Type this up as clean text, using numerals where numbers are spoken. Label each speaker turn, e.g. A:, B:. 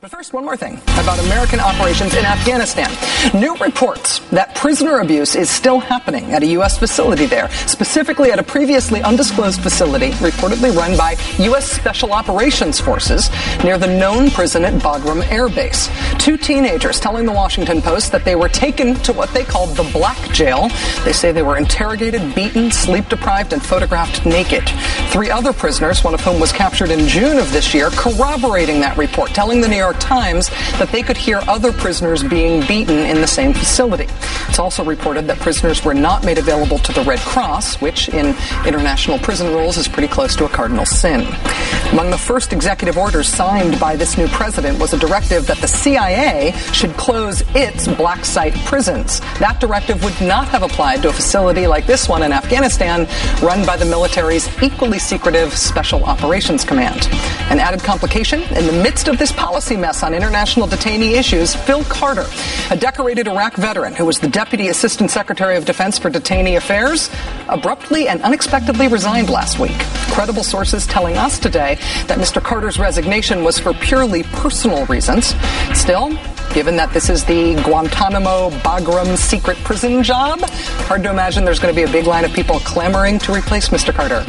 A: But first, one more thing about American operations in Afghanistan. New reports that prisoner abuse is still happening at a U.S. facility there, specifically at a previously undisclosed facility reportedly run by U.S. Special Operations Forces near the known prison at Bagram Air Base. Two teenagers telling the Washington Post that they were taken to what they called the Black Jail. They say they were interrogated, beaten, sleep-deprived, and photographed naked. Three other prisoners, one of whom was captured in June of this year, corroborating that report, telling the New York Times that they could hear other prisoners being beaten in the same facility. It's also reported that prisoners were not made available to the Red Cross, which in international prison rules is pretty close to a cardinal sin. Among the first executive orders signed by this new president was a directive that the CIA should close its black site prisons. That directive would not have applied to a facility like this one in Afghanistan, run by the military's equally secretive Special Operations Command. An added complication, in the midst of this policy mess on international detainee issues, Phil Carter, a decorated Iraq veteran who was the Deputy Assistant Secretary of Defense for Detainee Affairs, abruptly and unexpectedly resigned last week. Credible sources telling us today that Mr. Carter's resignation was for purely personal reasons. Still, given that this is the Guantanamo Bagram secret prison job, hard to imagine there's going to be a big line of people clamoring to replace Mr. Carter.